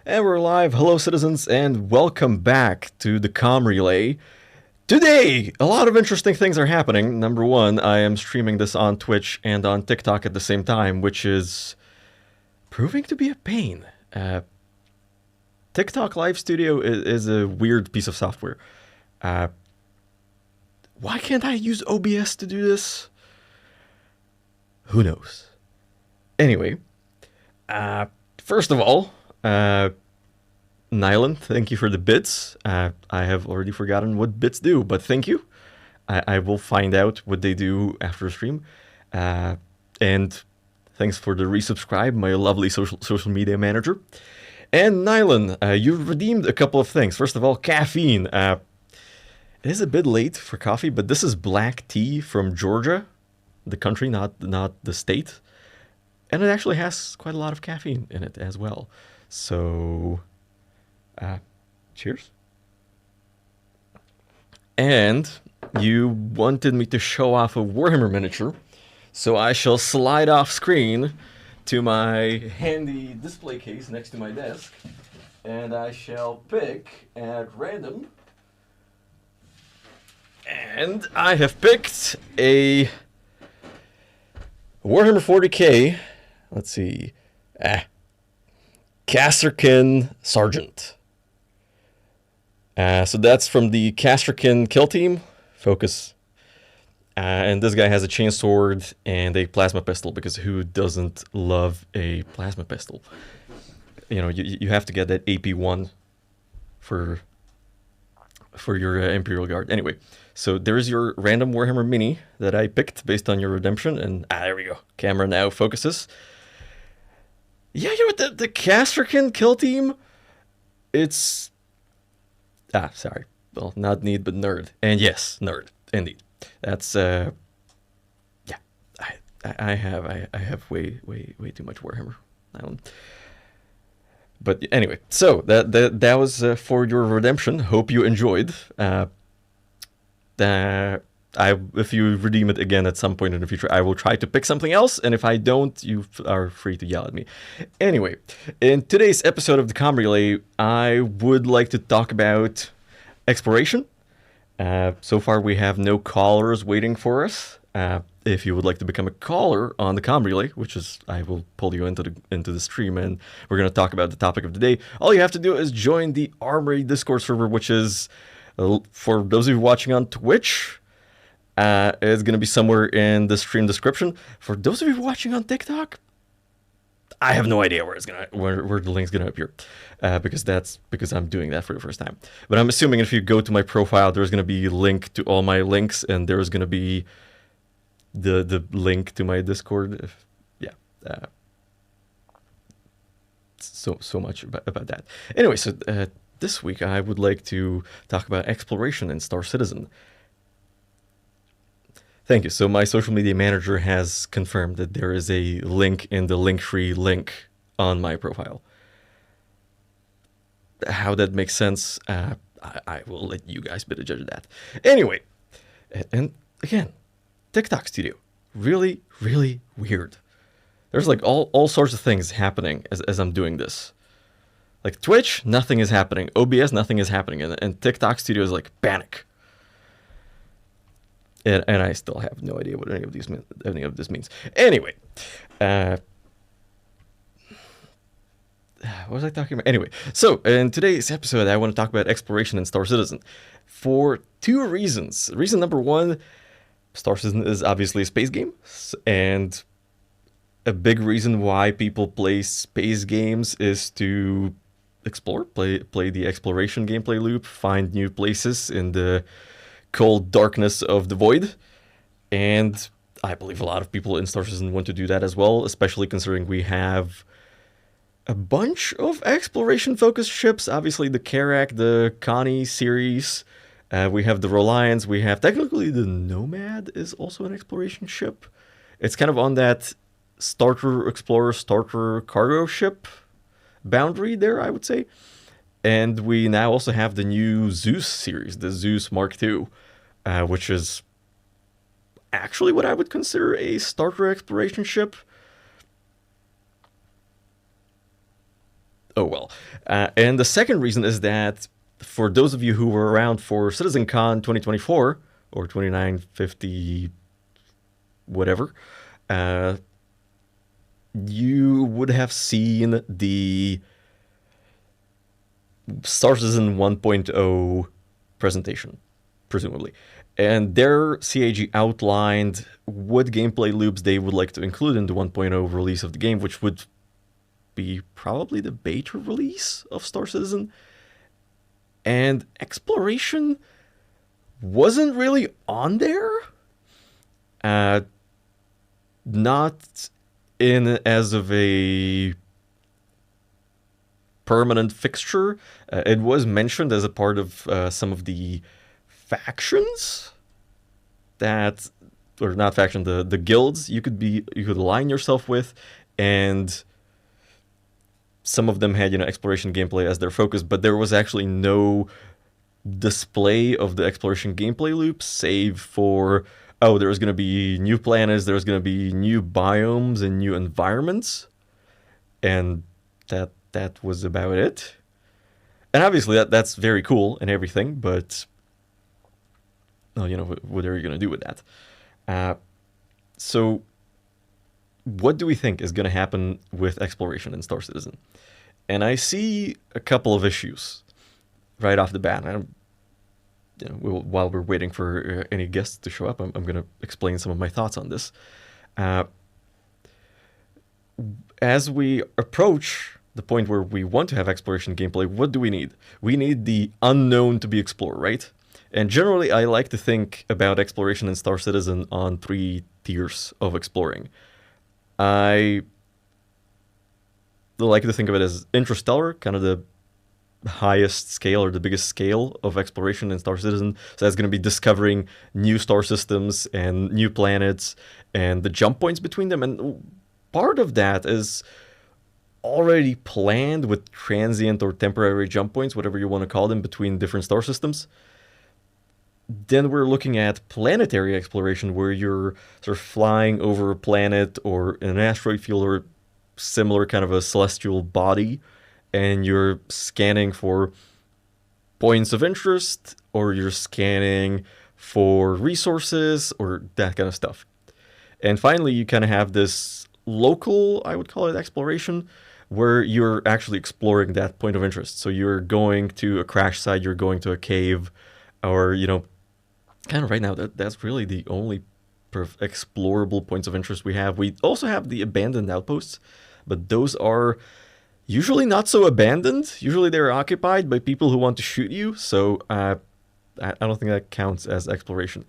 And we're live. Hello, citizens, and welcome back to the Comm Relay. Today, a lot of interesting things are happening. Number one, I am streaming this on Twitch and on TikTok at the same time, which is proving to be a pain. TikTok Live Studio is a weird piece of software. Why can't I use OBS to do this? Who knows? Anyway, first of all, Nylan, thank you for the bits. I have already forgotten what bits do, but thank you. I will find out what they do after the stream. And thanks for the resubscribe, my lovely social media manager. And Nylan, you redeemed a couple of things. First of all, caffeine. It is a bit late for coffee, but this is black tea from Georgia, the country, not the state. And it actually has quite a lot of caffeine in it as well. So, cheers. And you wanted me to show off a Warhammer miniature, so I shall slide off screen to my handy display case next to my desk, and I shall pick at random. And I have picked a Warhammer 40k. Let's see. Casterkin Sergeant. So that's from the Casterkin kill team. Focus. And this guy has a chainsword and a plasma pistol, because who doesn't love a plasma pistol? You know, you have to get that AP1 for your Imperial Guard. Anyway, so there's your random Warhammer mini that I picked based on your redemption. And there we go. Camera now focuses. Yeah, you know what? The Casterkin kill team, it's... sorry. Well, not need, but nerd. And yes, nerd. Indeed. That's, yeah. I have way too much Warhammer. But anyway, so that was for your redemption. Hope you enjoyed. If you redeem it again at some point in the future, I will try to pick something else, and if I don't, you are free to yell at me. Anyway, in today's episode of the Comm Relay, I would like to talk about exploration. So far, we have no callers waiting for us. If you would like to become a caller on the Comm Relay, which is, I will pull you into the stream, and we're going to talk about the topic of the day. All you have to do is join the Armory Discord server, which is, for those of you watching on Twitch, it's going to be somewhere in the stream description. For those of you watching on TikTok, I have no idea where the link's gonna appear, because I'm doing that for the first time. But I'm assuming if you go to my profile, there's gonna be a link to all my links, and there's gonna be the link to my Discord. So much about that. Anyway, so this week I would like to talk about exploration in Star Citizen. Thank you. So my social media manager has confirmed that there is a link in the Linktree link on my profile. How that makes sense, I will let you guys be the judge of that. Anyway, and again, TikTok Studio, really weird. There's like all sorts of things happening as I'm doing this. Like Twitch, nothing is happening. OBS, nothing is happening, and TikTok Studio is like panic. And I still have no idea what any of this means. Anyway, what was I talking about? Anyway, so in today's episode, I want to talk about exploration in Star Citizen for two reasons. Reason number one, Star Citizen is obviously a space game, and a big reason why people play space games is to explore, play the exploration gameplay loop, find new places in the cold darkness of the void. And I believe a lot of people in Star Citizen want to do that as well, especially considering we have a bunch of exploration focused ships. Obviously the Karak, the Connie series, we have the Reliance, we have technically the Nomad is also an exploration ship. It's kind of on that starter explorer, starter cargo ship boundary there, I would say. And we now also have the new Zeus series, the Zeus Mark II, which is actually what I would consider a starter exploration ship. Oh well. And the second reason is that for those of you who were around for CitizenCon 2024 or 2950 whatever, uh, you would have seen the Star Citizen 1.0 presentation, presumably. And their CAG outlined what gameplay loops they would like to include in the 1.0 release of the game, which would be probably the beta release of Star Citizen. And exploration wasn't really on there. Not in as of a permanent fixture. It was mentioned as a part of some of the factions that, or not faction, the guilds you could align yourself with, and some of them had exploration gameplay as their focus, but there was actually no display of the exploration gameplay loop save for there's going to be new planets, there's going to be new biomes and new environments, and that was about it. And obviously that's very cool and everything, but what are you going to do with that? So what do we think is going to happen with exploration in Star Citizen? And I see a couple of issues right off the bat. While we're waiting for any guests to show up, I'm going to explain some of my thoughts on this. As we approach the point where we want to have exploration gameplay, what do we need? We need the unknown to be explored, right? And generally, I like to think about exploration in Star Citizen on 3 tiers of exploring. I like to think of it as interstellar, kind of the highest scale or the biggest scale of exploration in Star Citizen. So that's going to be discovering new star systems and new planets and the jump points between them. And part of that is already planned with transient or temporary jump points, whatever you want to call them, between different star systems. Then we're looking at planetary exploration, where you're sort of flying over a planet or an asteroid field or similar kind of a celestial body, and you're scanning for points of interest, or you're scanning for resources or that kind of stuff. And finally, you kind of have this local, I would call it, exploration, where you're actually exploring that point of interest. So you're going to a crash site, you're going to a cave, or, kind of right now, that's really the only explorable points of interest we have. We also have the abandoned outposts, but those are usually not so abandoned. Usually they're occupied by people who want to shoot you, so I don't think that counts as exploration.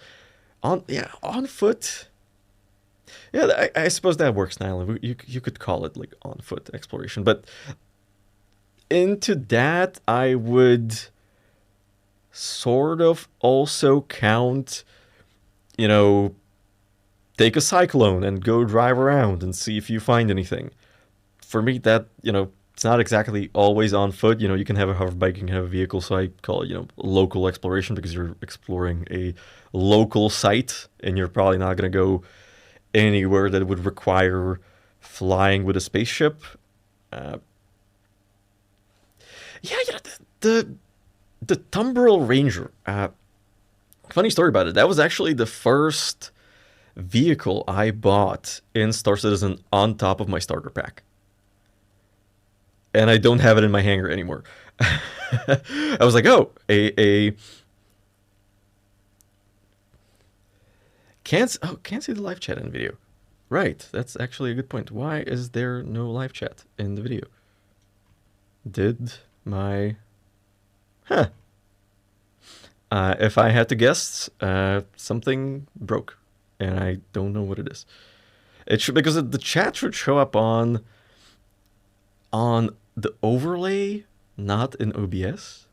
On foot. Yeah, I suppose that works, Nylan. You could call it like on foot exploration, but into that I would sort of also count, take a cyclone and go drive around and see if you find anything. For me, that, it's not exactly always on foot. You can have a hover bike, you can have a vehicle, so I call it, local exploration, because you're exploring a local site and you're probably not going to go anywhere that would require flying with a spaceship. The Tumbril Ranger. Funny story about it. That was actually the first vehicle I bought in Star Citizen on top of my starter pack. And I don't have it in my hangar anymore. I was like, can't see the live chat in the video. Right, that's actually a good point. Why is there no live chat in the video? Did my... if I had to guess, something broke, and I don't know what it is. It should, because the chat should show up on the overlay, not in OBS.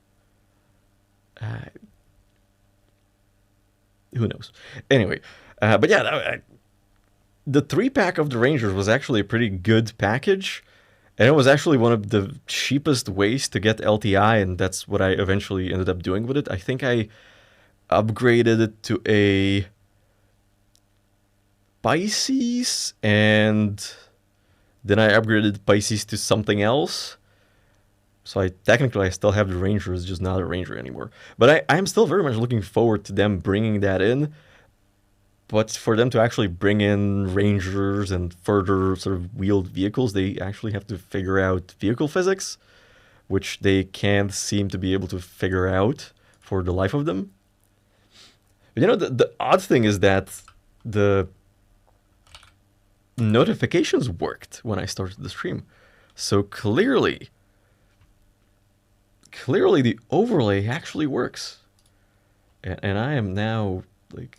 Who knows? Anyway, but yeah, the 3-pack of the Rangers was actually a pretty good package. And it was actually one of the cheapest ways to get LTI, and that's what I eventually ended up doing with it. I think I upgraded it to a Pisces, and then I upgraded Pisces to something else. So technically I still have the Ranger, it's just not a Ranger anymore. But I'm still very much looking forward to them bringing that in. But for them to actually bring in Rangers and further sort of wheeled vehicles, they actually have to figure out vehicle physics, which they can't seem to be able to figure out for the life of them. But the odd thing is that the notifications worked when I started the stream. So clearly the overlay actually works. And I am now, like,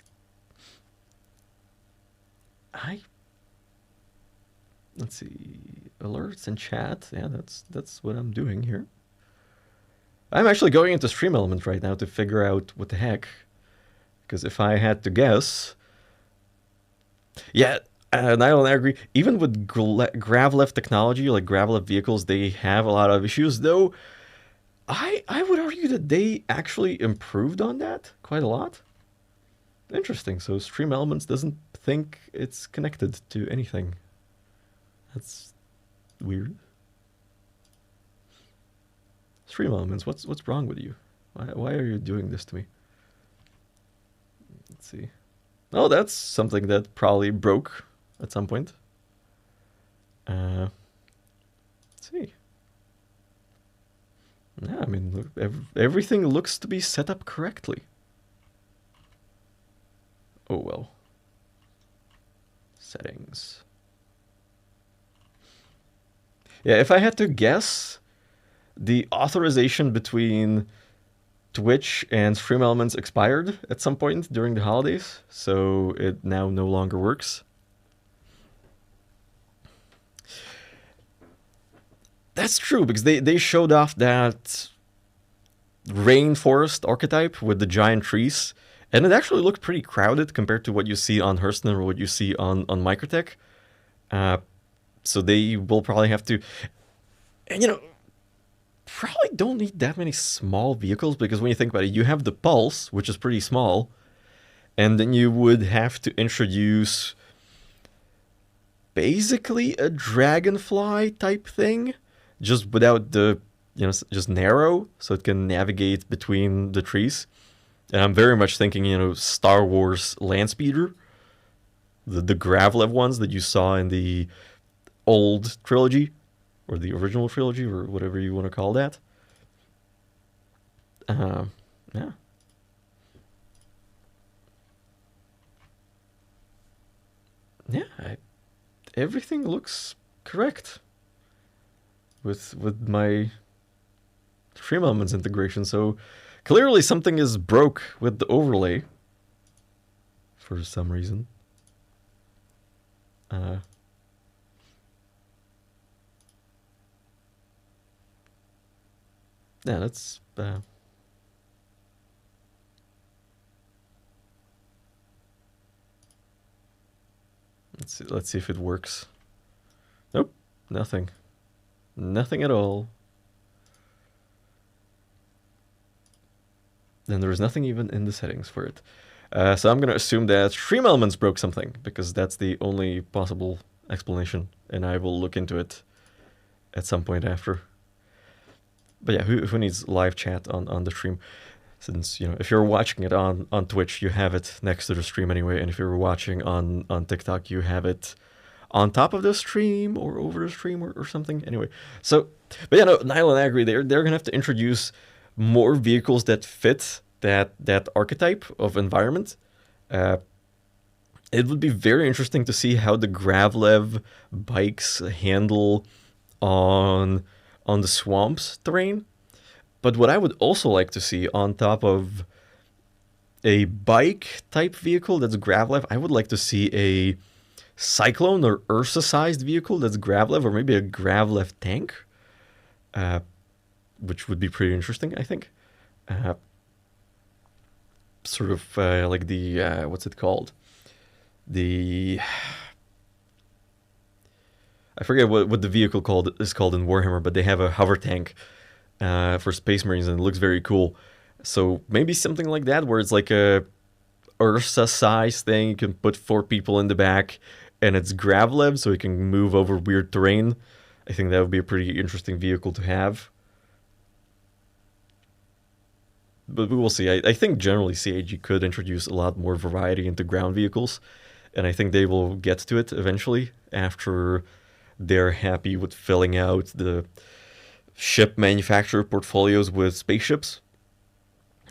let's see, alerts and chat. Yeah, that's what I'm doing here. I'm actually going into Stream Elements right now to figure out what the heck. Because if I had to guess, yeah, and I agree. Even with Gravlev technology, like Gravlev vehicles, they have a lot of issues. Though, I would argue that they actually improved on that quite a lot. Interesting. So Stream Elements doesn't think it's connected to anything. That's weird. Stream Elements, what's wrong with you? Why are you doing this to me? Let's see. Oh, that's something that probably broke at some point. Let's see. Yeah, I mean, look, everything looks to be set up correctly. Oh well. Settings. Yeah, if I had to guess, the authorization between Twitch and Stream Elements expired at some point during the holidays, so it now no longer works. That's true, because they showed off that rainforest archetype with the giant trees, and it actually looked pretty crowded compared to what you see on Hurston or what you see on Microtech. So they will probably have to... And, probably don't need that many small vehicles, because when you think about it, you have the Pulse, which is pretty small, and then you would have to introduce basically a Dragonfly type thing, just without the, just narrow, so it can navigate between the trees. And I'm very much thinking, Star Wars Landspeeder, the Gravlev ones that you saw in the old trilogy, or the original trilogy, or whatever you want to call that. Yeah. Yeah, everything looks correct with my Stream Elements integration. So clearly something is broke with the overlay for some reason. Yeah, that's... Let's see if it works. Nope, nothing. Nothing at all. And there is nothing even in the settings for it. So I'm going to assume that Stream Elements broke something, because that's the only possible explanation, and I will look into it at some point after. But yeah, who needs live chat on the stream? Since, if you're watching it on Twitch, you have it next to the stream anyway, and if you're watching on TikTok, you have it on top of the stream or over the stream or something. Anyway, so, but yeah, no, Nile and I agree. They're going to have to introduce more vehicles that fit that archetype of environment. It would be very interesting to see how the Gravlev bikes handle on the swamps terrain. But what I would also like to see on top of a bike type vehicle that's Gravlev, I would like to see a Cyclone or Ursa sized vehicle that's Gravlev, or maybe a Gravlev tank, which would be pretty interesting, I think. Sort of like the, what's it called? I forget what the vehicle is called in Warhammer, but they have a hover tank for Space Marines, and it looks very cool. So maybe something like that, where it's like a Ursa size thing. You can put 4 people in the back, and it's Gravlev, so you can move over weird terrain. I think that would be a pretty interesting vehicle to have. but we will see. I think generally CAG could introduce a lot more variety into ground vehicles, and I think they will get to it eventually after they're happy with filling out the ship manufacturer portfolios with spaceships.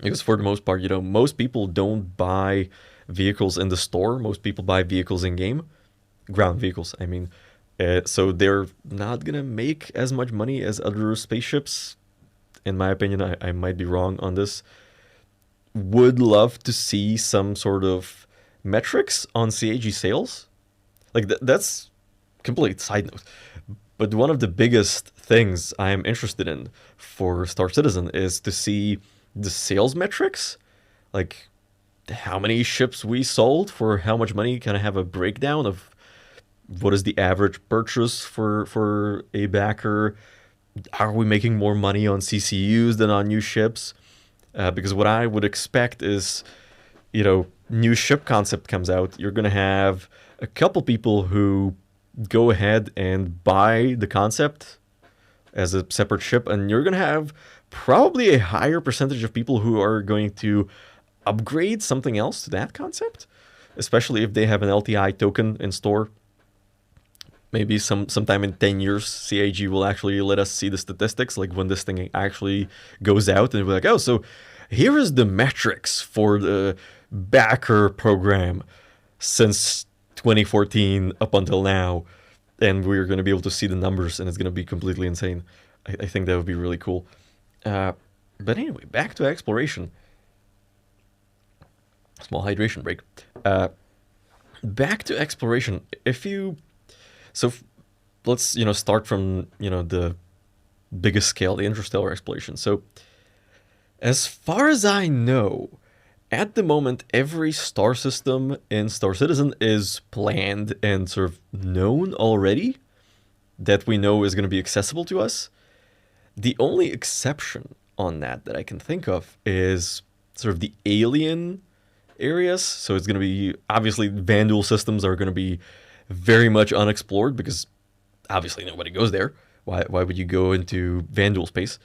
Because for the most part, most people don't buy vehicles in the store. Most people buy vehicles in game, ground vehicles, I mean. So they're not gonna make as much money as other spaceships. In my opinion, I might be wrong on this. Would love to see some sort of metrics on CAG sales. Like that's complete side note. But one of the biggest things I am interested in for Star Citizen is to see the sales metrics, like how many ships we sold for how much money. Kind of have a breakdown of what is the average purchase for a backer. Are we making more money on CCUs than on new ships? Because what I would expect is, new ship concept comes out, you're gonna have a couple people who go ahead and buy the concept as a separate ship, and you're gonna have probably a higher percentage of people who are going to upgrade something else to that concept, especially if they have an LTI token in store. Maybe sometime in 10 years, CAG will actually let us see the statistics, like when this thing actually goes out, and we're like, oh, so here is the metrics for the backer program since 2014 up until now, and we're going to be able to see the numbers, and it's going to be completely insane. I think that would be really cool. But anyway, back to exploration. Small hydration break. Back to exploration. Let's start from the biggest scale, the interstellar exploration. So as far as I know, at the moment, every star system in Star Citizen is planned and sort of known already, that we know is going to be accessible to us. The only exception on that I can think of is sort of the alien areas. So it's going to be, obviously, Vanduul systems are going to be very much unexplored because obviously nobody goes there. Why would you go into Vanduul space?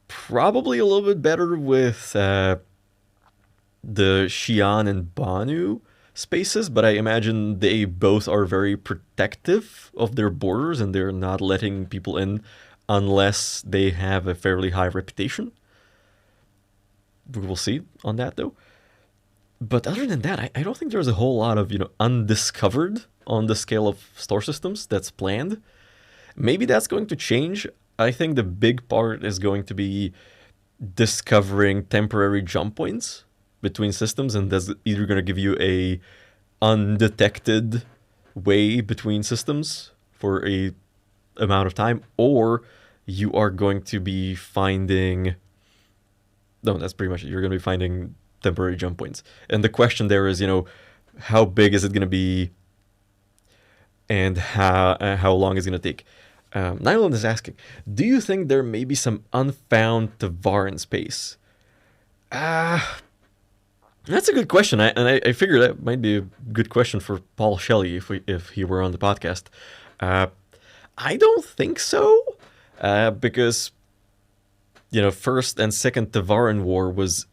Probably a little bit better with the Xi'an and Banu spaces, but I imagine they both are very protective of their borders and they're not letting people in unless they have a fairly high reputation. We will see on that though. But other than that, I don't think there's a whole lot of, undiscovered on the scale of star systems that's planned. Maybe that's going to change. I think the big part is going to be discovering temporary jump points between systems, and that's either going to give you a undetected way between systems for a amount of time, or you are going to be finding... No, that's pretty much it. You're going to be finding temporary jump points. And the question there is, how big is it going to be and how long is it going to take? Nyland is asking, do you think there may be some unfound Tavaran space? That's a good question. I figure that might be a good question for Paul Shelley if he were on the podcast. I don't think so, because First and Second Tavaran War was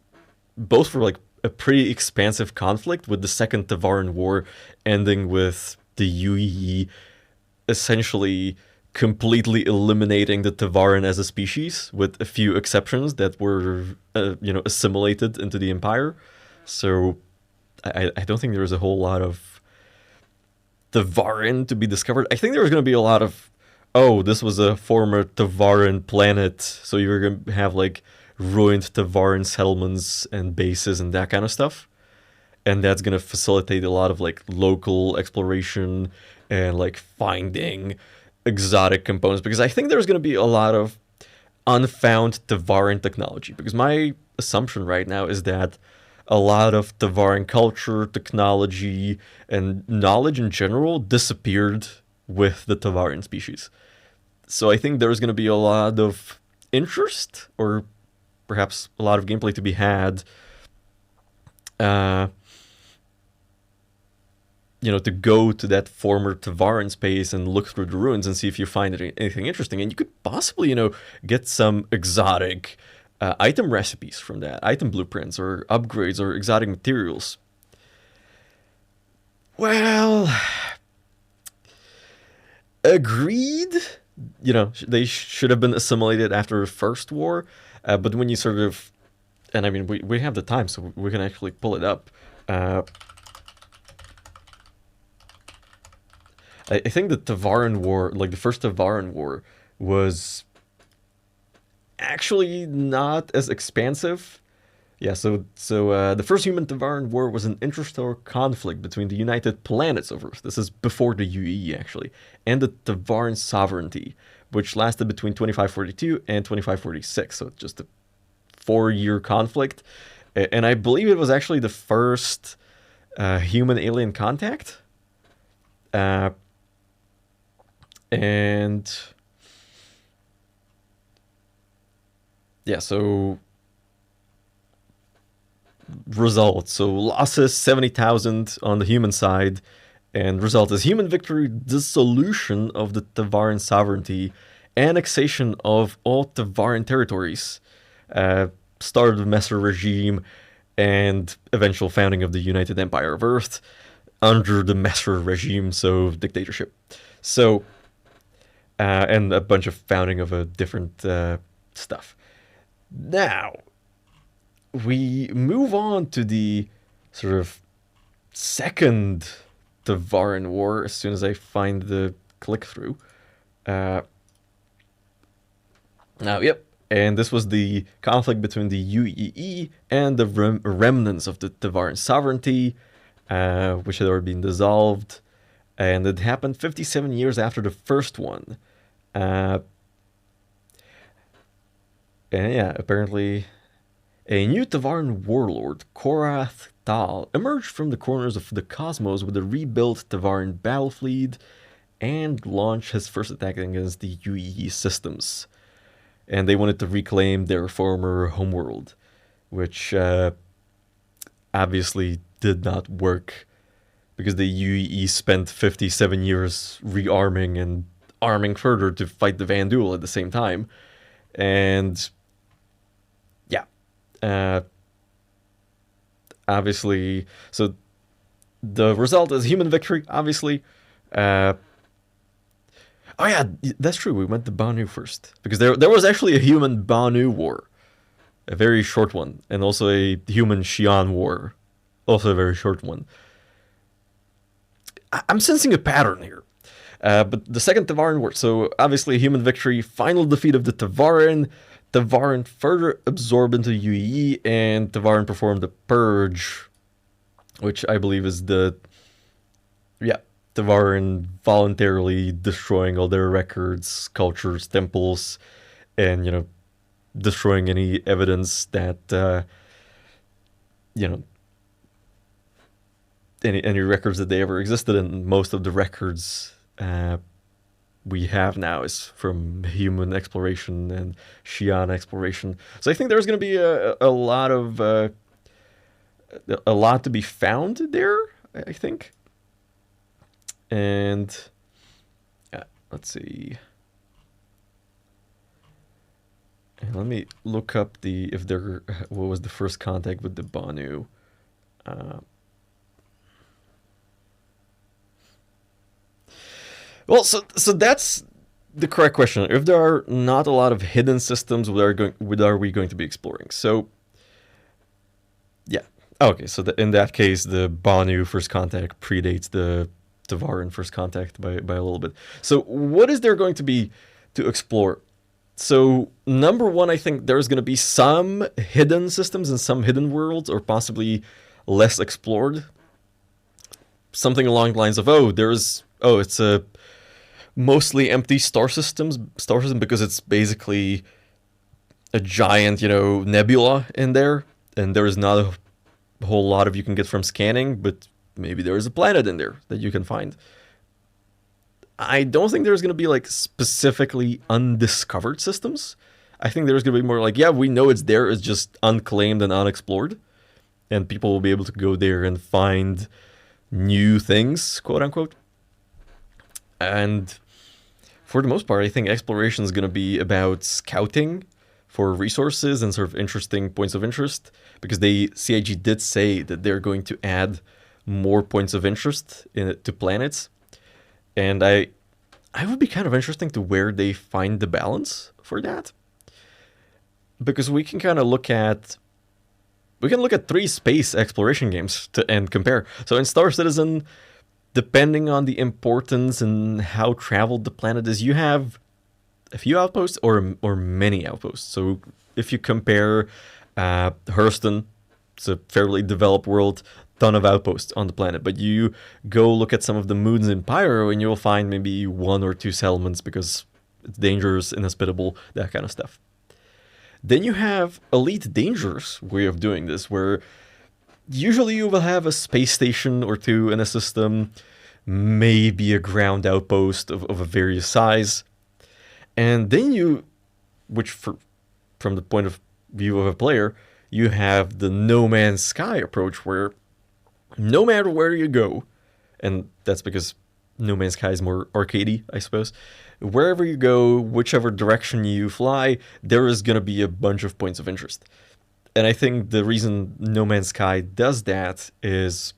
both for like a pretty expansive conflict, with the Second Tavaran War ending with the UE essentially completely eliminating the Tavaran as a species, with a few exceptions that were assimilated into the Empire. So I don't think there was a whole lot of Tavaran to be discovered. I think there was going to be a lot of, this was a former Tavaran planet, so you're going to have like ruined Tavaran settlements and bases and that kind of stuff. And that's going to facilitate a lot of like local exploration and like finding exotic components, because I think there's going to be a lot of unfound Tavaran technology, because my assumption right now is that a lot of Tavaran culture, technology, and knowledge in general disappeared with the Tavaran species. So I think there's going to be a lot of interest, or perhaps a lot of gameplay to be had, to go to that former Tavaran space and look through the ruins and see if you find anything interesting. And you could possibly, get some exotic item recipes from that, item blueprints or upgrades or exotic materials. Well, agreed. You know, they should have been assimilated after the First War, but when you sort of, and I mean, we have the time, so we can actually pull it up. I think the Tavaran War, like the first Tavaran War, was actually not as expansive. Yeah, so the first human Tavaran War was an interstellar conflict between the United Planets of Earth. This is before the UE actually, and the Tavaran sovereignty, which lasted between 2542 and 2546. So just a 4-year conflict, and I believe it was actually the first human-alien contact. And yeah, so results. So losses 70,000 on the human side, and result is human victory, dissolution of the Tavaran sovereignty, annexation of all Tavaran territories, start of the Messer regime, and eventual founding of the United Empire of Earth under the Messer regime, so dictatorship. So, and a bunch of founding of a different stuff. Now, we move on to the sort of second Tavaran War as soon as I find the click-through. Now, yep. And this was the conflict between the UEE and the remnants of the Tavaran sovereignty, which had already been dissolved. And it happened 57 years after the first one. And yeah, apparently a new Tavaran warlord, Korath Tal, emerged from the corners of the cosmos with a rebuilt Tavaran battle fleet and launched his first attack against the UEE systems. And they wanted to reclaim their former homeworld, which obviously did not work because the UEE spent 57 years rearming and arming further to fight the Vandul at the same time. And yeah, obviously, so the result is human victory, obviously. Oh yeah, that's true. We went to Banu first because there was actually a human Banu war, a very short one, and also a human Xi'an war, also a very short one. I'm sensing a pattern here. But the second Tavaran war, so obviously human victory, final defeat of the Tavaran. Tavaran further absorbed into UEE, and Tavaran performed the purge, which I believe is the Tavaran voluntarily destroying all their records, cultures, temples, and, you know, destroying any evidence that, you know, any records that they ever existed. And most of the records we have now is from human exploration and Xi'an exploration. So I think there's going to be a lot of a lot to be found there, I think. And let's see. And let me look up what was the first contact with the Banu. Well, so that's the correct question. If there are not a lot of hidden systems, what are we going to be exploring? So, yeah. Okay, so in that case, the Banu first contact predates the Tavaran first contact by a little bit. So what is there going to be to explore? So number one, I think there's going to be some hidden systems and some hidden worlds, or possibly less explored. Something along the lines of, it's a mostly empty star system because it's basically a giant, nebula in there, and there is not a whole lot of you can get from scanning, but maybe there is a planet in there that you can find. I don't think there's going to be like specifically undiscovered systems. I think there's going to be more like, yeah, we know it's there, it's just unclaimed and unexplored, and people will be able to go there and find new things, quote unquote. And for the most part, I think exploration is going to be about scouting for resources and sort of interesting points of interest, because CIG did say that they're going to add more points of interest to planets, and I would be kind of interesting to where they find the balance for that, because we can kind of look at 3 space exploration games and compare. So in Star Citizen, depending on the importance and how traveled the planet is, you have a few outposts or many outposts. So if you compare Hurston, it's a fairly developed world, ton of outposts on the planet, but you go look at some of the moons in Pyro and you'll find maybe 1 or 2 settlements because it's dangerous, inhospitable, that kind of stuff. Then you have Elite Dangerous way of doing this, where usually you will have a space station or 2 in a system, maybe a ground outpost of a various size. And then from the point of view of a player, you have the No Man's Sky approach, where no matter where you go, and that's because No Man's Sky is more arcadey, I suppose, wherever you go, whichever direction you fly, there is going to be a bunch of points of interest. And I think the reason No Man's Sky does that is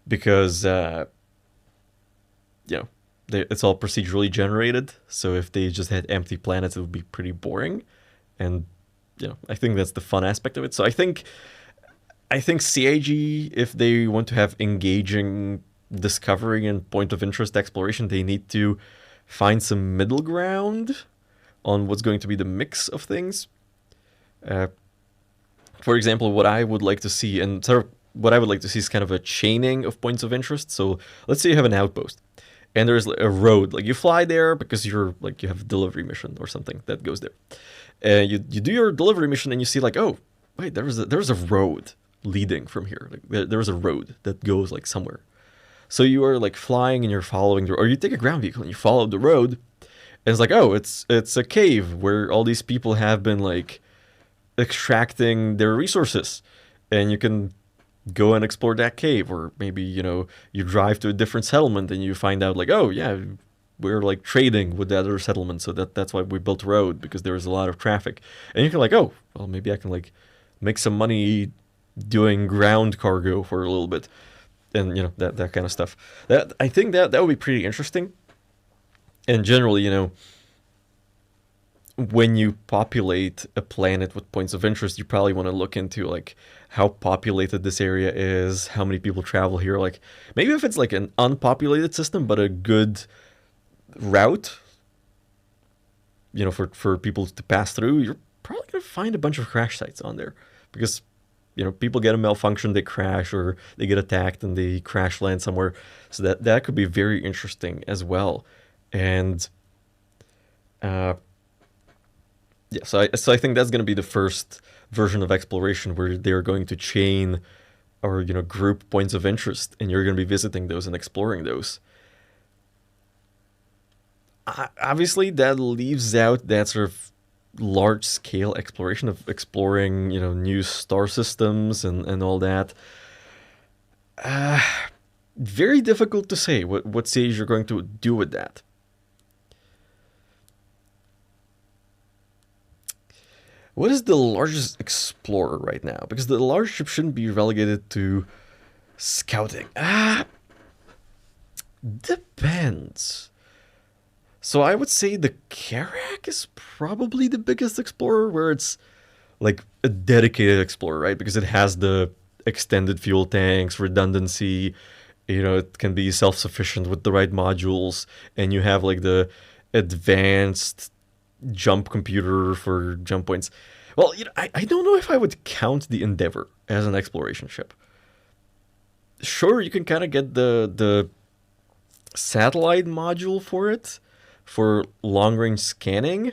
because, it's all procedurally generated. So if they just had empty planets, it would be pretty boring. And, I think that's the fun aspect of it. So I think CIG, if they want to have engaging discovery and point of interest exploration, they need to find some middle ground on what's going to be the mix of things. For example, what I would like to see, and sort of what I would like to see is kind of a chaining of points of interest. So let's say you have an outpost and there's a road, like you fly there because you have a delivery mission or something that goes there. And you do your delivery mission and you see like, oh, wait, there's a road leading from here. Like there's a road that goes like somewhere. So you are like flying and you're following or you take a ground vehicle and you follow the road, and it's like, oh, it's a cave where all these people have been like extracting their resources, and you can go and explore that cave. Or maybe, you drive to a different settlement and you find out like, oh yeah, we're like trading with the other settlement, so that's why we built a road, because there was a lot of traffic. And you can like, oh, well, maybe I can like make some money doing ground cargo for a little bit. And, that kind of stuff. I think that would be pretty interesting. And generally, when you populate a planet with points of interest, you probably want to look into, like, how populated this area is, how many people travel here. Like, maybe if it's, like, an unpopulated system, but a good route, for people to pass through, you're probably going to find a bunch of crash sites on there. Because people get a malfunction, they crash, or they get attacked and they crash land somewhere. So that could be very interesting as well. And so I think that's going to be the first version of exploration, where they're going to chain or group points of interest, and you're going to be visiting those and exploring those. Obviously, that leaves out that sort of large-scale exploration of exploring, new star systems and all that. Very difficult to say what stage you're going to do with that. What is the largest explorer right now? Because the large ship shouldn't be relegated to scouting. Depends. So I would say the Karak is probably the biggest explorer, where it's like a dedicated explorer, right? Because it has the extended fuel tanks, redundancy, it can be self-sufficient with the right modules, and you have like the advanced jump computer for jump points. Well, I don't know if I would count the Endeavor as an exploration ship. Sure, you can kind of get the satellite module for it, for long-range scanning,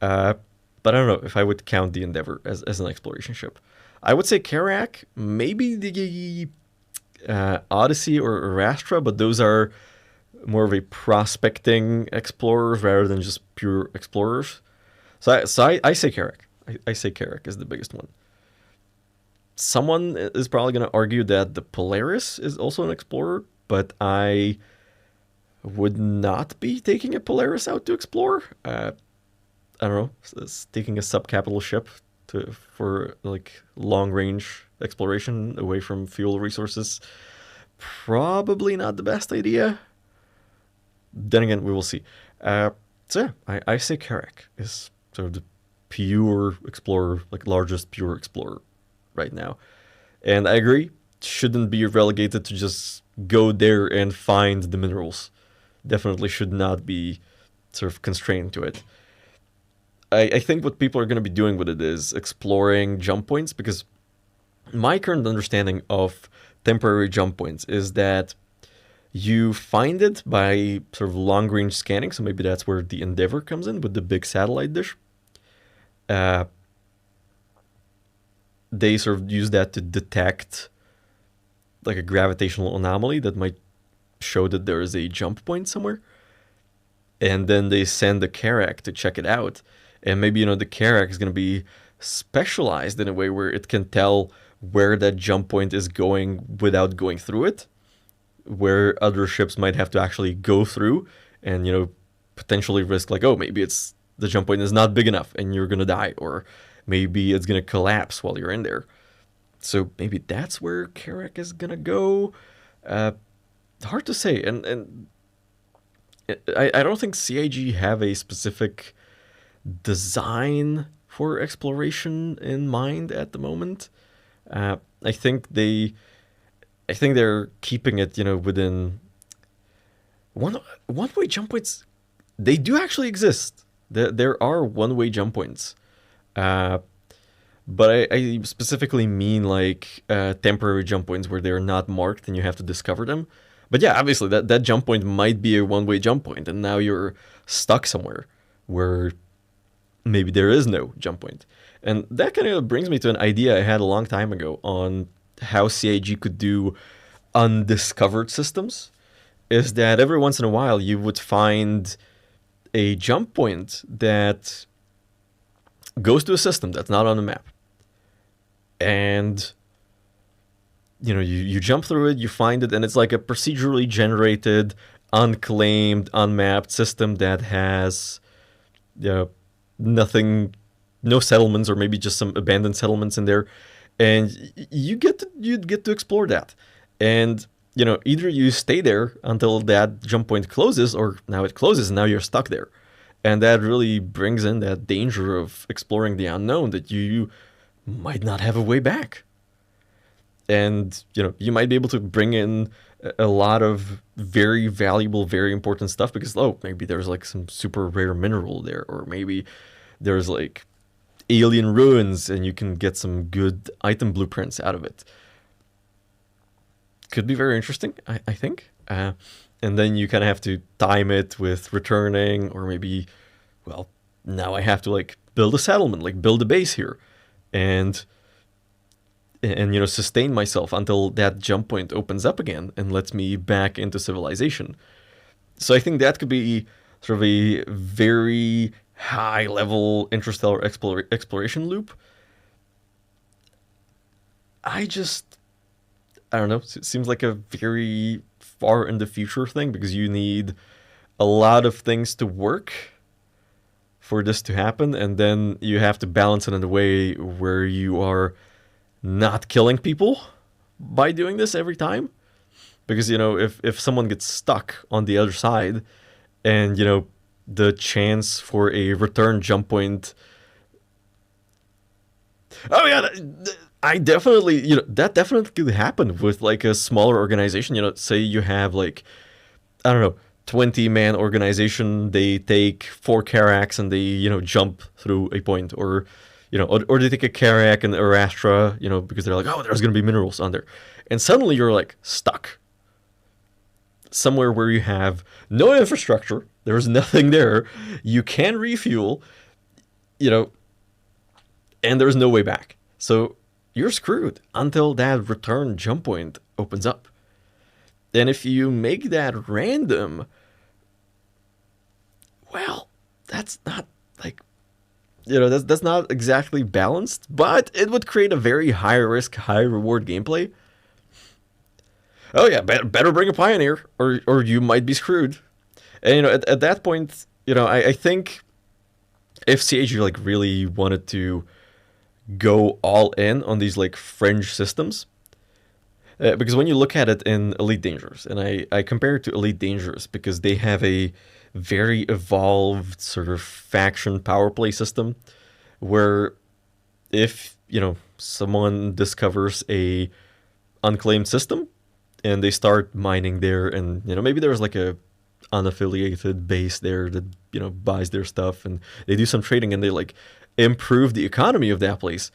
but I don't know if I would count the Endeavor as an exploration ship. I would say Karak, maybe the Odyssey or Astra, but those are more of a prospecting explorers rather than just pure explorers. So I say Karak. I say Karak is the biggest one. Someone is probably going to argue that the Polaris is also an explorer, but I would not be taking a Polaris out to explore. I don't know, taking a sub-capital ship for like long-range exploration away from fuel resources. Probably not the best idea. Then again, we will see. So yeah, I say Carrack is sort of the pure explorer, like largest pure explorer right now. And I agree, shouldn't be relegated to just go there and find the minerals. Definitely should not be sort of constrained to it. I think what people are going to be doing with it is exploring jump points, because my current understanding of temporary jump points is that you find it by sort of long range scanning. So maybe that's where the Endeavor comes in with the big satellite dish. Uh, they sort of use that to detect like a gravitational anomaly that might show that there is a jump point somewhere. And then they send the Carrack to check it out. And maybe, the Carrack is going to be specialized in a way where it can tell where that jump point is going without going through it, where other ships might have to actually go through and, potentially risk like, oh, maybe the jump point is not big enough and you're going to die, or maybe it's going to collapse while you're in there. So maybe that's where Carrack is going to go. Hard to say. And I don't think CIG have a specific design for exploration in mind at the moment. I think they're keeping it, within one-way jump points. They do actually exist. There are one-way jump points, but I specifically mean like temporary jump points where they're not marked and you have to discover them. But yeah, obviously that jump point might be a one-way jump point, and now you're stuck somewhere where maybe there is no jump point. And that kind of brings me to an idea I had a long time ago on how CIG could do undiscovered systems. Is that every once in a while you would find a jump point that goes to a system that's not on the map. And you jump through it, you find it, and it's like a procedurally generated, unclaimed, unmapped system that has nothing, no settlements, or maybe just some abandoned settlements in there, and you'd get to explore that. And either you stay there until that jump point closes, or now it closes and now you're stuck there. And that really brings in that danger of exploring the unknown, that you might not have a way back. And you might be able to bring in a lot of very valuable, very important stuff, because maybe there's like some super rare mineral there, or maybe there's like alien ruins and you can get some good item blueprints out of it. Could be very interesting, I think. And then you kind of have to time it with returning, or maybe, well, now I have to like build a settlement, like build a base here, and sustain myself until that jump point opens up again and lets me back into civilization. So I think that could be sort of a very high level interstellar exploration loop. I don't know, it seems like a very far in the future thing, because you need a lot of things to work for this to happen, and then you have to balance it in a way where you are not killing people by doing this every time. Because, if someone gets stuck on the other side, and, the chance for a return jump point... Oh, yeah, I definitely, that definitely could happen with, like, a smaller organization. Say you have, like, I don't know, 20-man organization, they take 4 Carracks and they, jump through a point, or they take a Carrack and Erastra, because they're like, oh, there's going to be minerals on there. And suddenly you're, like, stuck somewhere where you have no infrastructure, there's nothing there, you can refuel, and there's no way back. So you're screwed until that return jump point opens up. And if you make that random, well, that's not like, that's not exactly balanced, but it would create a very high risk, high reward gameplay. Oh yeah, better bring a pioneer, or you might be screwed. And at that point, I think if CAG like really wanted to go all in on these like fringe systems, because when you look at it in Elite Dangerous, and I compare it to Elite Dangerous because they have a very evolved sort of faction power play system where if, someone discovers a unclaimed system and they start mining there, and, maybe there's like a unaffiliated base there that, buys their stuff, and they do some trading and they like improve the economy of that place,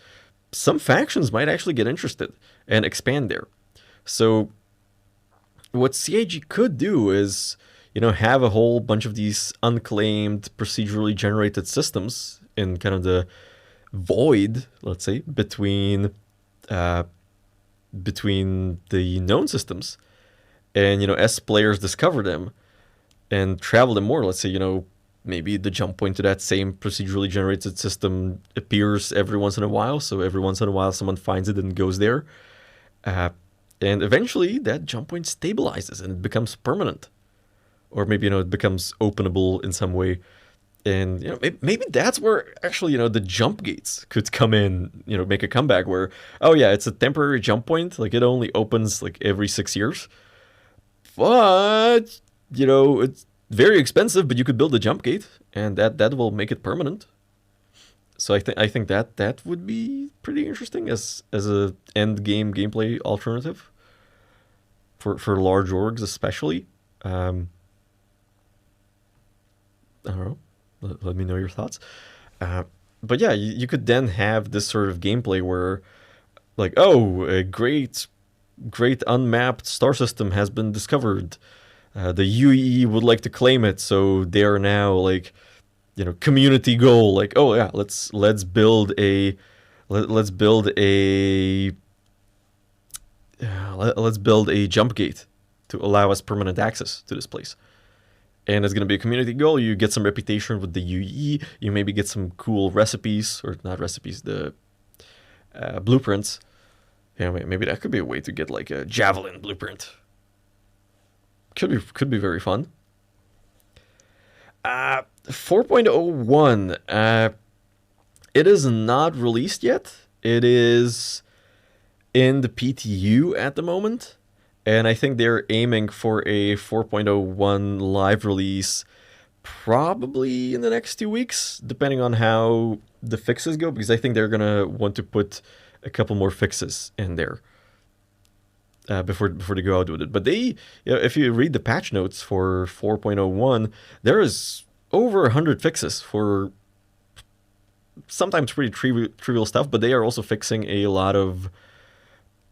some factions might actually get interested and expand there. So what CAG could do is, have a whole bunch of these unclaimed procedurally generated systems in kind of the void, let's say, between the known systems. And, as players discover them and travel them more, let's say, maybe the jump point to that same procedurally generated system appears every once in a while. So every once in a while, someone finds it and goes there. And eventually that jump point stabilizes and it becomes permanent. Or maybe, it becomes openable in some way. And, maybe that's where actually, the jump gates could come in, make a comeback where, oh yeah, it's a temporary jump point. Like it only opens like every 6 years. But, it's very expensive, but you could build a jump gate and that will make it permanent. So I think that would be pretty interesting as a end game gameplay alternative for large orgs especially. I don't know. Let me know your thoughts. But yeah, you could then have this sort of gameplay where, like, oh, a great unmapped star system has been discovered. The UEE would like to claim it, so they are now like, community goal. Like, oh yeah, let's build a jump gate to allow us permanent access to this place. And it's going to be a community goal. You get some reputation with the UEE. You maybe get some cool recipes, or not recipes, the blueprints. Yeah, maybe that could be a way to get like a javelin blueprint. Could be very fun. 4.01. It is not released yet. It is in the PTU at the moment. And I think they're aiming for a 4.01 live release probably in the next 2 weeks, depending on how the fixes go, because I think they're going to want to put a couple more fixes in there before they go out with it. But if you read the patch notes for 4.01, there is over 100 fixes for sometimes pretty trivial stuff, but they are also fixing a lot of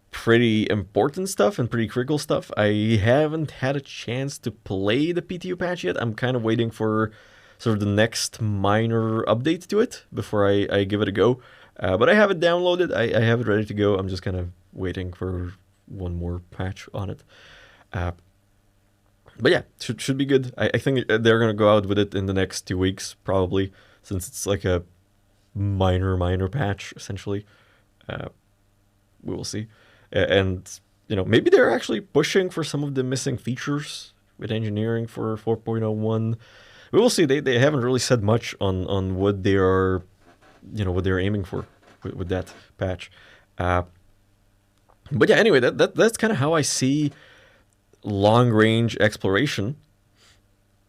pretty important stuff and pretty critical stuff. I haven't had a chance to play the PTU patch yet. I'm kind of waiting for sort of the next minor update to it before I give it a go. But I have it downloaded. I have it ready to go. I'm just kind of waiting for one more patch on it. But yeah, should be good. I think they're going to go out with it in the next 2 weeks, probably, since it's like a minor patch, essentially. We will see. And, maybe they're actually pushing for some of the missing features with engineering for 4.01. We will see. They haven't really said much on what they are, what they're aiming for with that patch. But yeah, anyway, that's kind of how I see long-range exploration,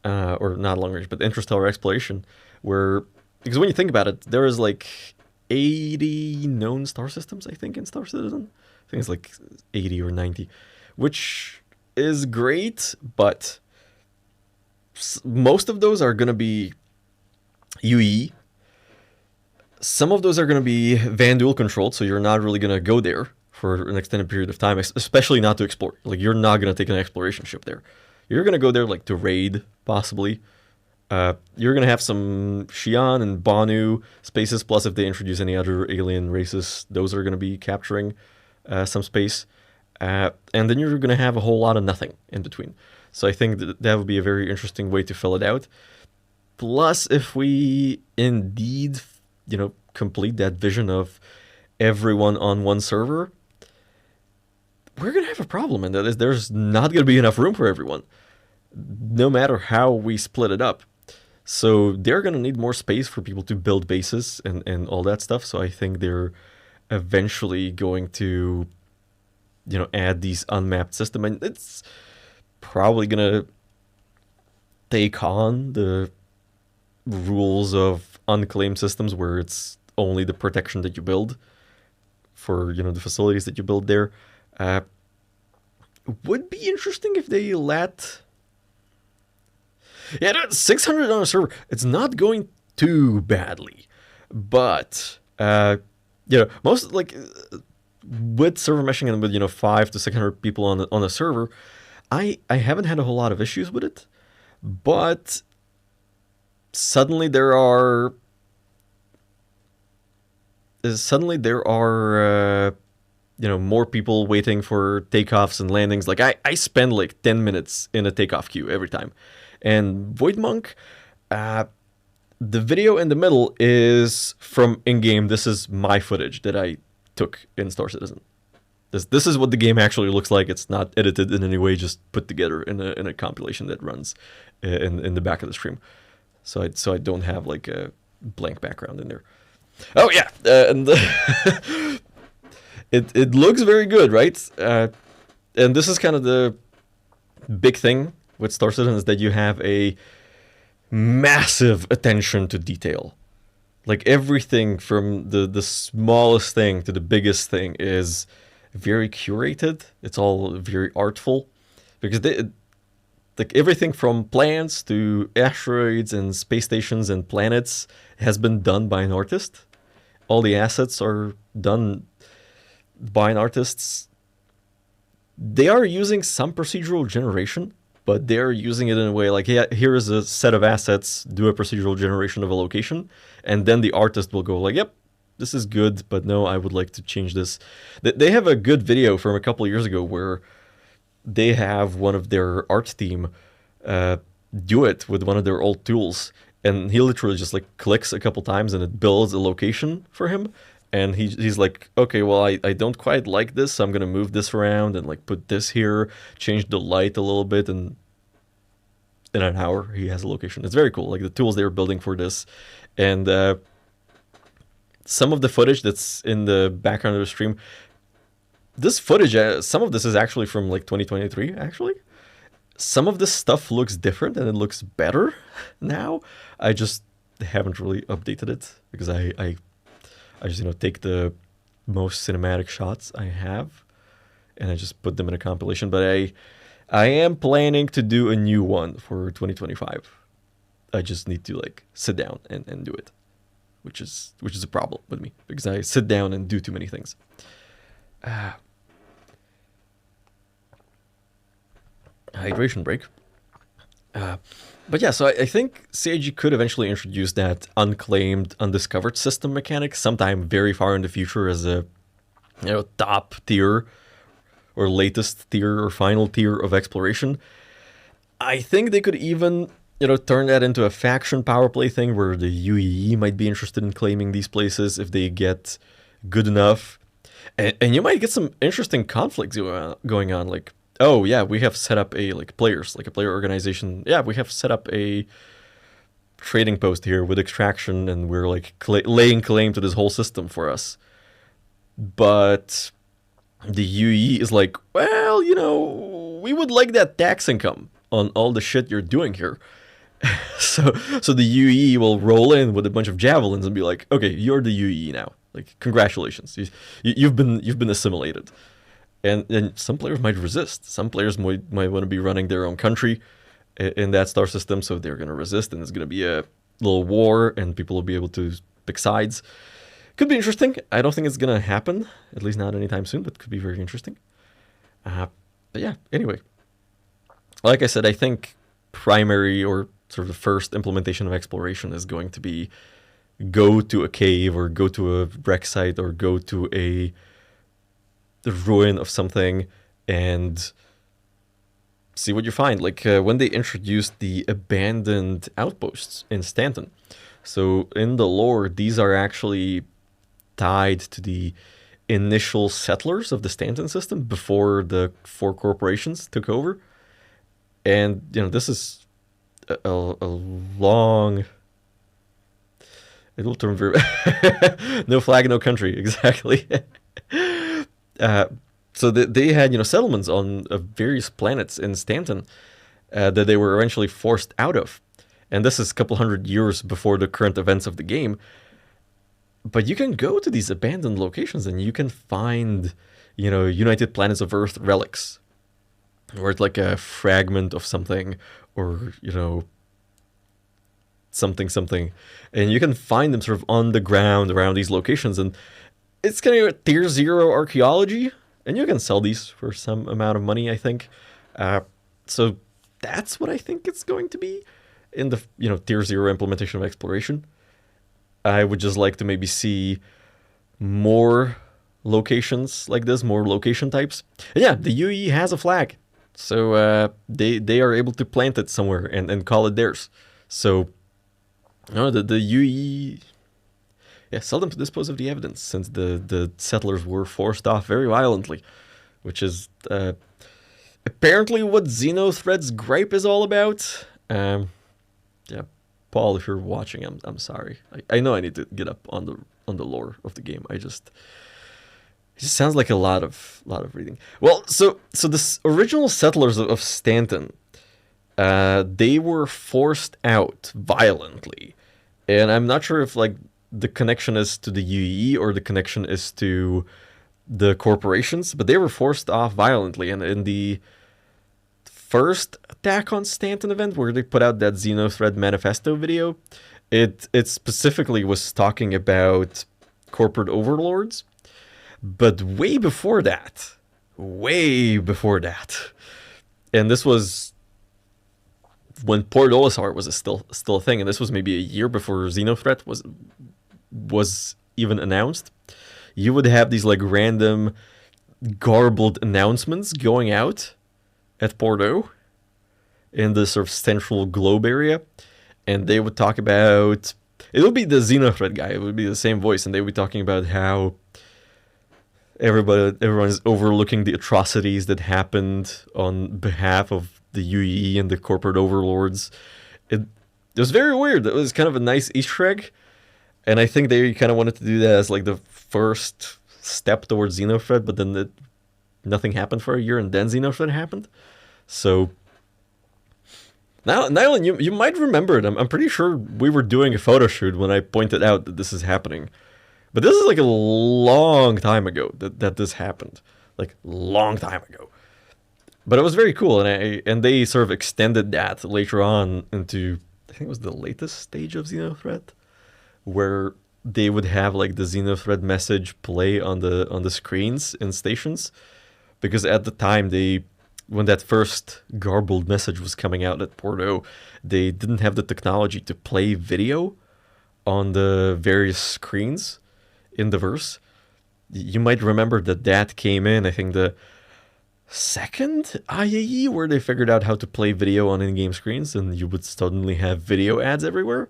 or not long-range, but interstellar exploration, because when you think about it, there is like 80 known star systems, I think, in Star Citizen. I think it's like 80 or 90, which is great, but most of those are going to be UE. Some of those are going to be Van Duel controlled, so you're not really going to go there for an extended period of time, especially not to explore. Like, you're not going to take an exploration ship there. You're going to go there like to raid, possibly. You're going to have some Xi'an and Banu spaces, plus if they introduce any other alien races, those are going to be capturing some space. And then you're going to have a whole lot of nothing in between. So I think that would be a very interesting way to fill it out. Plus, if we indeed, complete that vision of everyone on one server, we're going to have a problem, and that is there's not going to be enough room for everyone, no matter how we split it up. So they're gonna need more space for people to build bases and all that stuff. So I think they're eventually going to, add these unmapped system, and it's probably gonna take on the rules of unclaimed systems where it's only the protection that you build for the facilities that you build there. Would be interesting if they let 600 on a server. It's not going too badly, but most with server meshing and with 500 to 600 people on a server, I haven't had a whole lot of issues with it, but suddenly there are more people waiting for takeoffs and landings. Like I spend like 10 minutes in a takeoff queue every time. And Void Monk, the video in the middle is from in-game. This is my footage that I took in Star Citizen. This is what the game actually looks like. It's not edited in any way, just put together in a compilation that runs in the back of the stream. So I don't have like a blank background in there. Oh yeah, and it looks very good, right? And this is kind of the big thing with Star Citizen, is that you have a massive attention to detail. Like everything from the smallest thing to the biggest thing is very curated. It's all very artful, because like everything from plants to asteroids and space stations and planets has been done by an artist. All the assets are done by an artist. They are using some procedural generation, but they're using it in a way like, yeah, here is a set of assets, do a procedural generation of a location, and then the artist will go like, yep, this is good, but no, I would like to change this. They have a good video from a couple years ago where they have one of their art team do it with one of their old tools, and he literally just like clicks a couple times and it builds a location for him. And he's like, okay, well, I don't quite like this, so I'm going to move this around and like put this here, change the light a little bit, and in an hour he has a location. It's very cool, like the tools they were building for this. And some of the footage that's in the background of the stream, this footage, some of this is actually from like 2023, actually. Some of this stuff looks different and it looks better now. I just haven't really updated it because I just take the most cinematic shots I have and I just put them in a compilation. But I am planning to do a new one for 2025. I just need to like sit down and do it, which is a problem with me because I sit down and do too many things. Hydration break. But yeah, so I think CIG could eventually introduce that unclaimed, undiscovered system mechanic sometime very far in the future as a top tier or latest tier or final tier of exploration. I think they could even turn that into a faction power play thing where the UEE might be interested in claiming these places if they get good enough. And you might get some interesting conflicts going on, like, oh yeah, we have set up a player organization. Yeah, we have set up a trading post here with extraction, and we're like laying claim to this whole system for us. But the UE is like, well, we would like that tax income on all the shit you're doing here. so the UE will roll in with a bunch of javelins and be like, okay, you're the UE now. Like, congratulations, you've been assimilated. And some players might resist. Some players might want to be running their own country in that star system, so they're going to resist, and it's going to be a little war, and people will be able to pick sides. Could be interesting. I don't think it's going to happen, at least not anytime soon, but could be very interesting. But yeah, anyway. Like I said, I think primary or sort of the first implementation of exploration is going to be go to a cave or go to a wreck site or go to the ruin of something and see what you find. Like when they introduced the abandoned outposts in Stanton. So in the lore, these are actually tied to the initial settlers of the Stanton system before the 4 corporations took over. And, this is a long. It'll turn very. No flag, no country. Exactly. uh, so they had settlements on various planets in Stanton that they were eventually forced out of, and this is a couple hundred years before the current events of the game. But you can go to these abandoned locations and you can find, United Planets of Earth relics, or it's like a fragment of something, or something, and you can find them sort of on the ground around these locations, and it's kind of tier 0 archaeology, and you can sell these for some amount of money, I think. So that's what I think it's going to be in the tier 0 implementation of exploration. I would just like to maybe see more locations like this, more location types. And yeah, the UE has a flag, so they are able to plant it somewhere and call it theirs. So the UE, yeah, seldom to dispose of the evidence, since the settlers were forced off very violently, which is apparently what Xenothread's gripe is all about. Yeah, Paul, if you're watching, I'm sorry. I know I need to get up on the lore of the game. It just sounds like a lot of reading. Well, so the original settlers of Stanton, they were forced out violently, and I'm not sure if like the connection is to the UE or the connection is to the corporations, but they were forced off violently. And in the first Attack on Stanton event, where they put out that Xenothread manifesto video, it specifically was talking about corporate overlords. But way before that, and this was when Port Olisar was still a thing, and this was maybe a year before Xenothread was even announced. You would have these like random garbled announcements going out at Porto in the sort of central globe area, and they would talk about, it would be the Xenothread guy, it would be the same voice, and they would be talking about how everyone's overlooking the atrocities that happened on behalf of the UE and the corporate overlords. It was very weird. It was kind of a nice Easter egg, and I think they kind of wanted to do that as like the first step towards Xenothread, but then nothing happened for a year, and then Xenothread happened. So now, Nylan, you might remember it. I'm pretty sure we were doing a photo shoot when I pointed out that this is happening. But this is like a long time ago that this happened. Like, long time ago. But it was very cool, and they sort of extended that later on into, I think it was the latest stage of Xenothread, where they would have like the Xenothread message play on the screens in stations, because at the time when that first garbled message was coming out at Porto, they didn't have the technology to play video on the various screens in the verse. You might remember that came in, I think, the second IAE, where they figured out how to play video on in-game screens, and you would suddenly have video ads everywhere.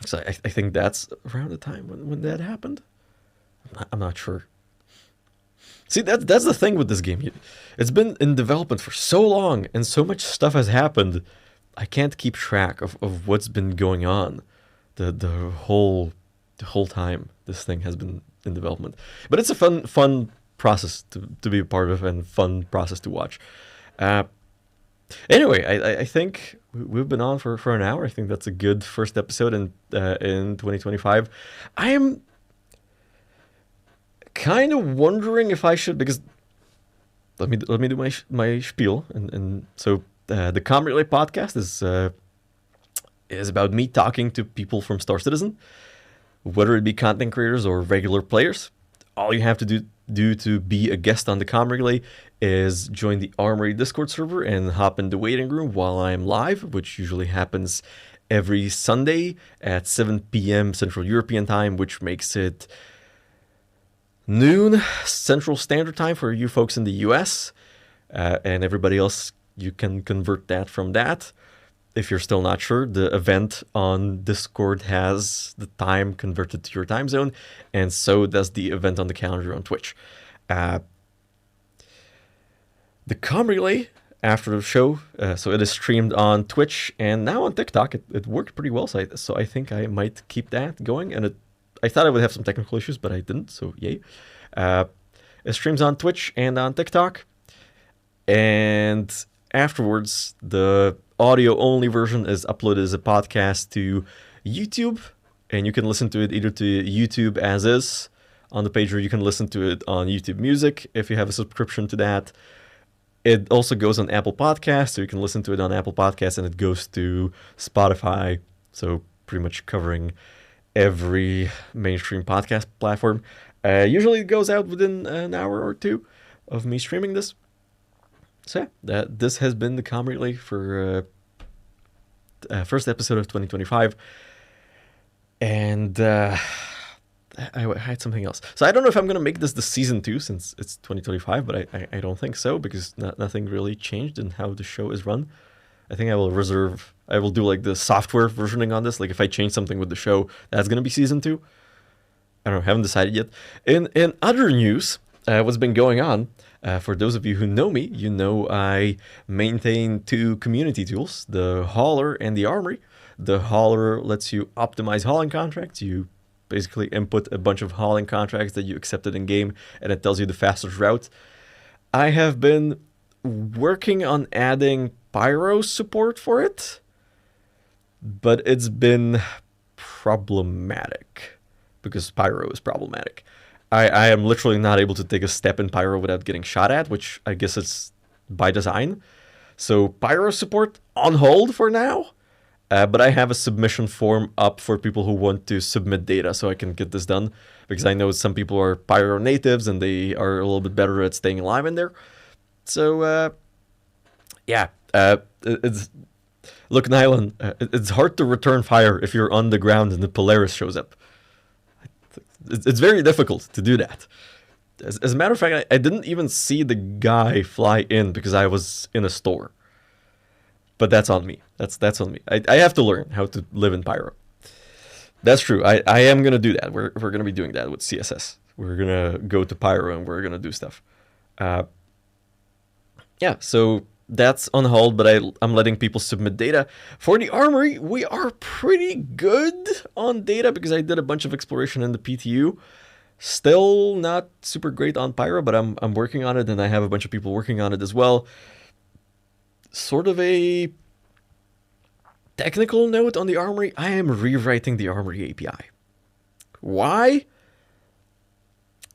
So I think that's around the time when that happened. I'm not sure. See, that's the thing with this game. It's been in development for so long, and so much stuff has happened. I can't keep track of what's been going on the whole time this thing has been in development. But it's a fun process to be a part of, and fun process to watch. Anyway, I think we've been on for an hour. I think that's a good first episode in 2025. I am kind of wondering if I should, because let me do my spiel, and so the Comm Relay podcast is about me talking to people from Star Citizen, whether it be content creators or regular players. All you have to do to be a guest on the Comm Relay is join the Armory Discord server and hop in the waiting room while I'm live, which usually happens every Sunday at 7 p.m. Central European Time, which makes it noon Central Standard Time for you folks in the US, and everybody else, you can convert that from that. If you're still not sure, the event on Discord has the time converted to your time zone, and so does the event on the calendar on Twitch. The Comm Relay after the show. So it is streamed on Twitch and now on TikTok. It worked pretty well, so I think I might keep that going. And I thought I would have some technical issues, but I didn't, so yay. It streams on Twitch and on TikTok. And afterwards, the audio-only version is uploaded as a podcast to YouTube. And you can listen to it either to YouTube as is on the page, or you can listen to it on YouTube Music if you have a subscription to that. It also goes on Apple Podcasts, so you can listen to it on Apple Podcasts, and it goes to Spotify, so pretty much covering every mainstream podcast platform. Usually it goes out within an hour or two of me streaming this. So yeah, this has been the Comm Relay for first episode of 2025. And I had something else. So I don't know if I'm going to make this the season 2 since it's 2025, but I don't think so, because nothing really changed in how the show is run. I think I will do like the software versioning on this. Like if I change something with the show, that's going to be season 2. I don't know, haven't decided yet. In other news, what's been going on, for those of you who know me, you know I maintain 2 community tools, the Hauler and the Armory. The Hauler lets you optimize hauling contracts. You basically input a bunch of hauling contracts that you accepted in game, and it tells you the fastest route. I have been working on adding pyro support for it, but it's been problematic because pyro is problematic. I am literally not able to take a step in pyro without getting shot at, which I guess it's by design. So pyro support on hold for now. But I have a submission form up for people who want to submit data so I can get this done, because I know some people are pyro natives and they are a little bit better at staying alive in there. So, look, Nylon, it's hard to return fire if you're on the ground and the Polaris shows up. It's very difficult to do that. As a matter of fact, I didn't even see the guy fly in because I was in a store. But that's on me. That's on me. I have to learn how to live in pyro. That's true. I am going to do that. We're going to be doing that with CSS. We're going to go to pyro and we're going to do stuff. So that's on hold, but I'm letting people submit data. For the Armory, we are pretty good on data because I did a bunch of exploration in the PTU. Still not super great on pyro, but I'm working on it, and I have a bunch of people working on it as well. Sort of a technical note on the Armory, I am rewriting the Armory API. Why?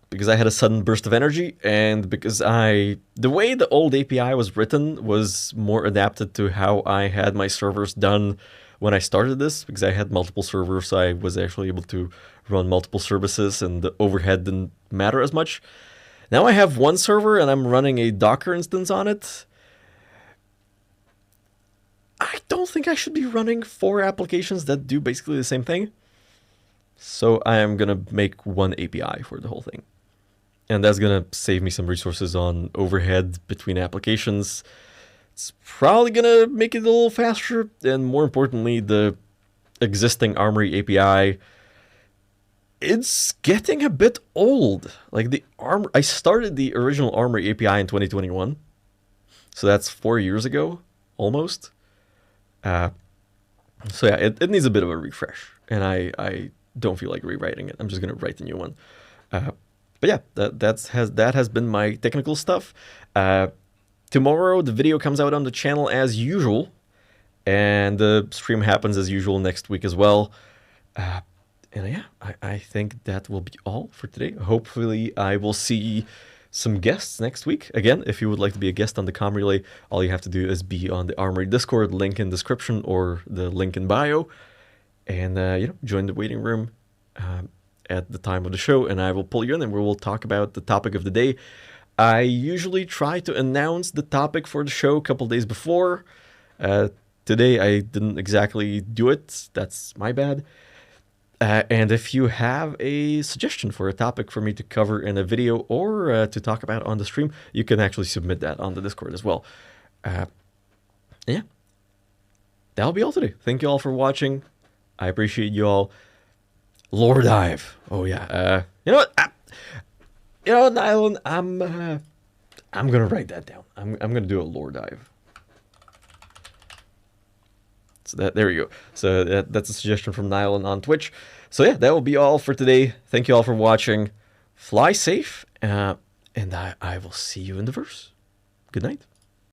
Because I had a sudden burst of energy, and because the way the old API was written was more adapted to how I had my servers done when I started this, because I had multiple servers, so I was actually able to run multiple services, and the overhead didn't matter as much. Now I have one server, and I'm running a Docker instance on it. I don't think I should be running 4 applications that do basically the same thing. So I am going to make one API for the whole thing. And that's going to save me some resources on overhead between applications. It's probably going to make it a little faster. And more importantly, the existing Armory API, it's getting a bit old. Like I started the original Armory API in 2021. So that's 4 years ago, almost. So yeah, it needs a bit of a refresh, and I don't feel like rewriting it. I'm just gonna write a new one. But yeah, that has been my technical stuff. Tomorrow the video comes out on the channel as usual, and the stream happens as usual next week as well. And yeah, I think that will be all for today. Hopefully I will see some guests next week. Again, if you would like to be a guest on the Comm Relay, all you have to do is be on the Armory Discord, link in description or the link in bio, and join the waiting room at the time of the show, and I will pull you in and we will talk about the topic of the day. I usually try to announce the topic for the show a couple days before. Today I didn't exactly do it. That's my bad. And if you have a suggestion for a topic for me to cover in a video or to talk about on the stream, you can actually submit that on the Discord as well. Yeah, that'll be all today. Thank you all for watching. I appreciate you all. Lore dive. Oh yeah. You know what? Nylon, I'm gonna write that down. I'm gonna do a lore dive. So there you go. So that's a suggestion from Niall on Twitch. So yeah, that will be all for today. Thank you all for watching. Fly safe, and I will see you in the verse. Good night.